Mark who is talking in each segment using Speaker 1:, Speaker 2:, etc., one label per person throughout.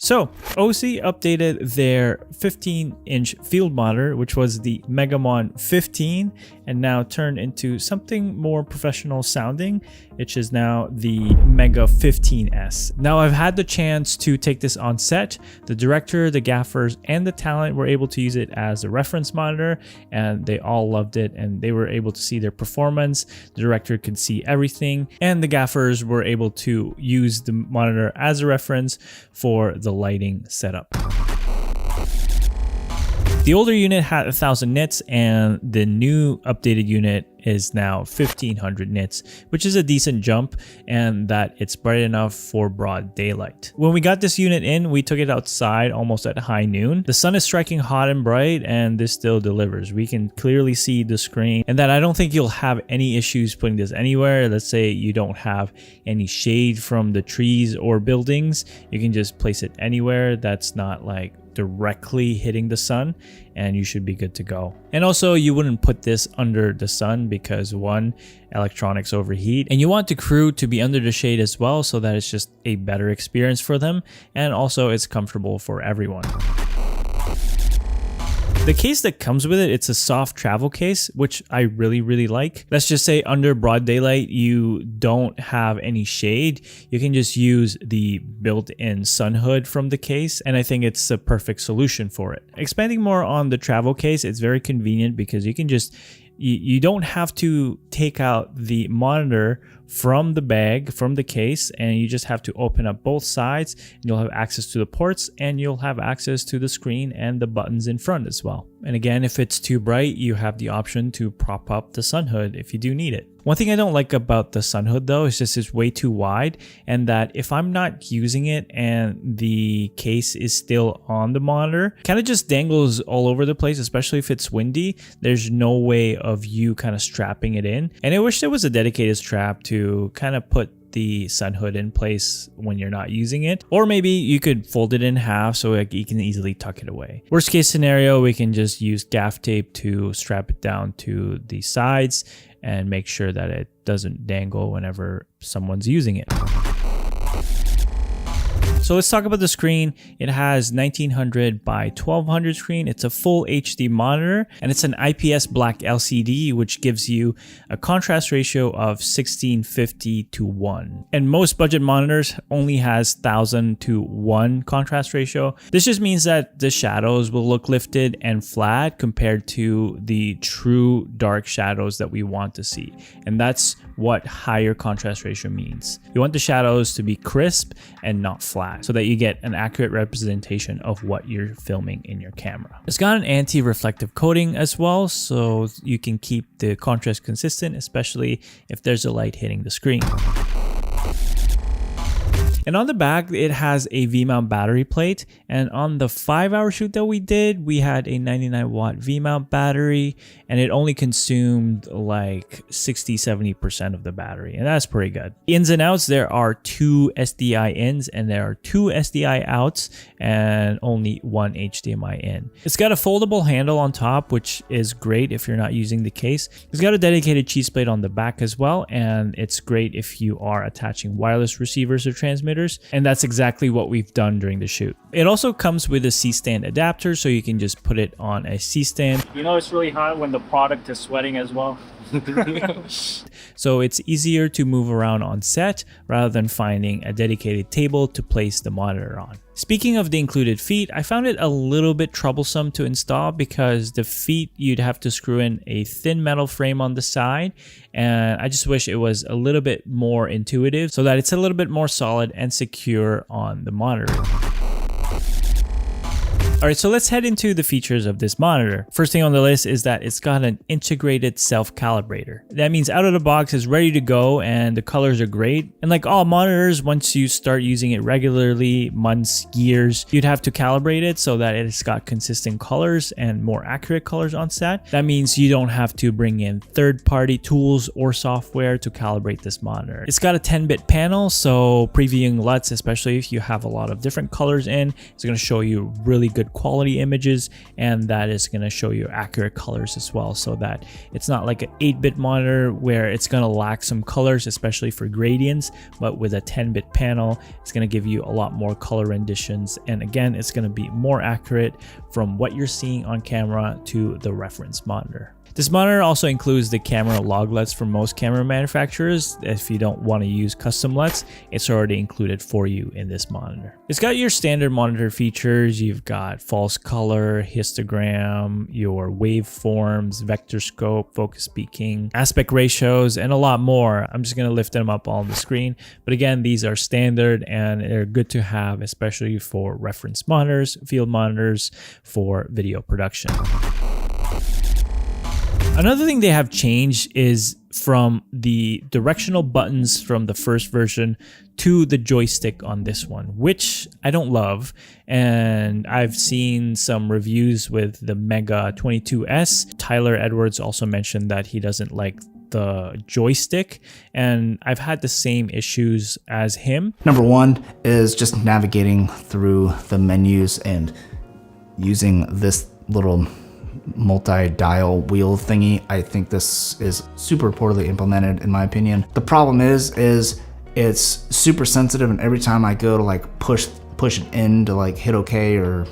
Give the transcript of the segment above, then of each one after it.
Speaker 1: So OC updated their 15-inch field monitor, which was the Mega15, and now turned into something more professional sounding, which is now the Mega15S. Now I've had the chance to take this on set. The director, the gaffers, and the talent were able to use it as a reference monitor, and they all loved it, and they were able to see their performance. The director could see everything, and the gaffers were able to use the monitor as a reference for the lighting setup. The older unit had 1000 nits, and the new updated unit is now 1500 nits, which is a decent jump, and that it's bright enough for broad daylight. When we got this unit in, we took it outside almost at high noon. The sun is striking hot and bright, and this still delivers. We can clearly see the screen, and that I don't think you'll have any issues putting this anywhere. Let's say you don't have any shade from the trees or buildings, you can just place it anywhere that's not like directly hitting the sun, and you should be good to go. And also, you wouldn't put this under the sun because one, electronics overheat, and you want the crew to be under the shade as well, so that it's just a better experience for them, and also it's comfortable for everyone. The case that comes with it, it's a soft travel case, which I really like. Let's just say under broad daylight, you don't have any shade. You can just use the built-in sun hood from the case, and I think it's a perfect solution for it. Expanding more on the travel case, it's very convenient because you can just you don't have to take out the monitor from the bag, from the case, and you just have to open up both sides, and you'll have access to the ports, and you'll have access to the screen and the buttons in front as well. And again, if it's too bright, you have the option to prop up the sun hood if you do need it. One thing I don't like about the sun hood though is just it's way too wide, and that if I'm not using it and the case is still on the monitor, kind of just dangles all over the place, especially if it's windy. There's no way of you kind of strapping it in, and I wish there was a dedicated strap to kind of put the sun hood in place when you're not using it, or maybe you could fold it in half so like you can easily tuck it away. Worst case scenario, we can just use gaff tape to strap it down to the sides and make sure that it doesn't dangle whenever someone's using it. So let's talk about the screen. It has 1900 by 1200 screen. It's a full HD monitor, and it's an IPS black LCD, which gives you a contrast ratio of 1650:1. And most budget monitors only has 1000:1 contrast ratio. This just means that the shadows will look lifted and flat compared to the true dark shadows that we want to see. And that's what higher contrast ratio means. You want the shadows to be crisp and not flat, so that you get an accurate representation of what you're filming in your camera. It's got an anti-reflective coating as well, so you can keep the contrast consistent, especially if there's a light hitting the screen. And on the back, it has a V-mount battery plate. And on the 5-hour shoot that we did, we had a 99-watt V-mount battery, and it only consumed like 60-70% of the battery. And that's pretty good. Ins and outs, there are 2 SDI ins and there are 2 SDI outs and only 1 HDMI in. It's got a foldable handle on top, which is great if you're not using the case. It's got a dedicated cheese plate on the back as well, and it's great if you are attaching wireless receivers or transmitters. And that's exactly what we've done during the shoot. It also comes with a C-stand adapter, so you can just put it on a C-stand.
Speaker 2: You know it's really hot when the product is sweating as well.
Speaker 1: So it's easier to move around on set rather than finding a dedicated table to place the monitor on. Speaking of the included feet, I found it a little bit troublesome to install because the feet, you'd have to screw in a thin metal frame on the side, and I just wish it was a little bit more intuitive so that it's a little bit more solid and secure on the monitor. Alright, so let's head into the features of this monitor. First thing on the list is that it's got an integrated self-calibrator. That means out of the box it's ready to go and the colors are great. And like all monitors, once you start using it regularly, months, years, you'd have to calibrate it so that it's got consistent colors and more accurate colors on set. That means you don't have to bring in third-party tools or software to calibrate this monitor. It's got a 10-bit panel, so previewing LUTs, especially if you have a lot of different colors in, it's going to show you really good good quality images, and that is going to show you accurate colors as well, so that it's not like an 8-bit monitor where it's going to lack some colors, especially for gradients, but with a 10-bit panel, it's going to give you a lot more color renditions. And again, it's going to be more accurate from what you're seeing on camera to the reference monitor. This monitor also includes the camera log LUTs for most camera manufacturers. If you don't want to use custom LUTs, it's already included for you in this monitor. It's got your standard monitor features. You've got false color, histogram, your waveforms, vector scope, focus peaking, aspect ratios, and a lot more. I'm just going to lift them up on the screen. But again, these are standard and they're good to have, especially for reference monitors, field monitors, for video production. Another thing they have changed is from the directional buttons from the first version to the joystick on this one, which I don't love. And I've seen some reviews with the Mega15S. Tyler Edwards also mentioned that he doesn't like the joystick, and I've had the same issues as him.
Speaker 3: Number one is just navigating through the menus and using this little multi-dial wheel thingy. I think this is super poorly implemented in my opinion. The problem is it's super sensitive, and every time I go to like push it in to like hit OK or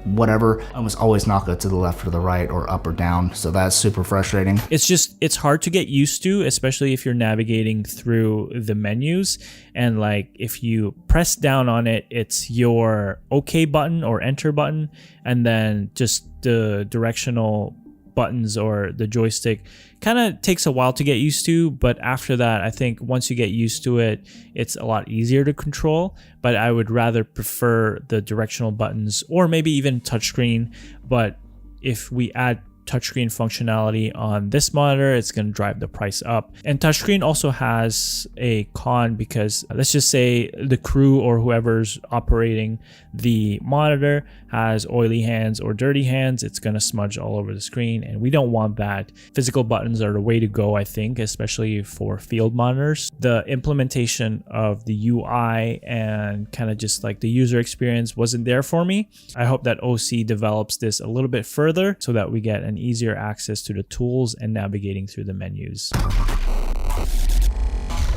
Speaker 3: whatever, I almost always knock it to the left or the right or up or down. So that's super frustrating.
Speaker 1: It's hard to get used to, especially if you're navigating through the menus. And like if you press down on it, it's your OK button or enter button, and then just the directional buttons or the joystick kind of takes a while to get used to. But after that, I think once you get used to it, it's a lot easier to control. But I would rather prefer the directional buttons or maybe even touchscreen. But if we add touchscreen functionality on this monitor, it's going to drive the price up. And touchscreen also has a con, because let's just say the crew or whoever's operating the monitor has oily hands or dirty hands, it's going to smudge all over the screen, and we don't want that. Physical buttons are the way to go, I think, especially for field monitors. The implementation of the UI and kind of just like the user experience wasn't there for me. I hope that OC develops this a little bit further so that we get an easier access to the tools and navigating through the menus.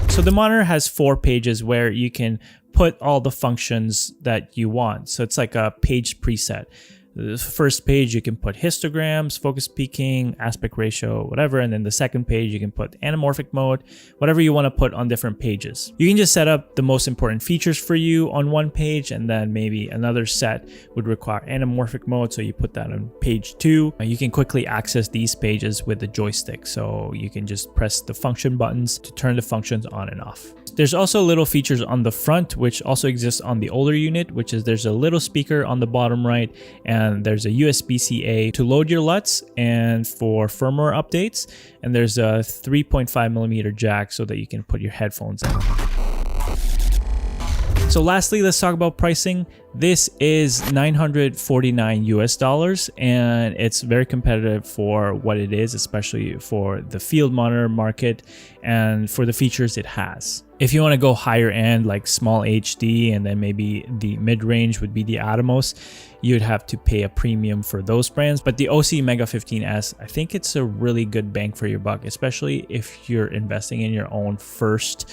Speaker 1: So the monitor has 4 pages where you can put all the functions that you want. So it's like a page preset. The first page you can put histograms, focus peaking, aspect ratio, whatever, and then the second page you can put anamorphic mode, whatever you want to put on different pages. You can just set up the most important features for you on one page, and then maybe another set would require anamorphic mode, so you put that on page 2. You can quickly access these pages with the joystick, so you can just press the function buttons to turn the functions on and off. There's also little features on the front which also exists on the older unit, which is there's a little speaker on the bottom right, and there's a USB-C to load your LUTs and for firmware updates, and there's a 3.5mm jack so that you can put your headphones in. So lastly, let's talk about pricing. This is $949 US, and it's very competitive for what it is, especially for the field monitor market and for the features it has. If you want to go higher end, like small HD, and then maybe the mid-range would be the Atomos, you'd have to pay a premium for those brands. But the OC Mega15S, I think it's a really good bang for your buck, especially if you're investing in your own first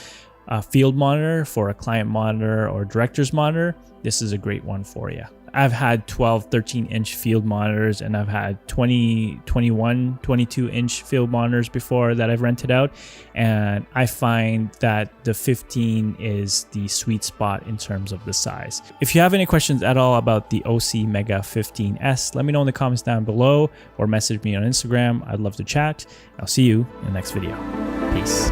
Speaker 1: field monitor for a client monitor or director's monitor. This is a great one for you. I've had 12, 13-inch field monitors, and I've had 20, 21, 22-inch field monitors before that I've rented out, and I find that the 15 is the sweet spot in terms of the size. If you have any questions at all about the OC Mega15S, let me know in the comments down below or message me on Instagram. I'd love to chat. I'll see you in the next video. Peace.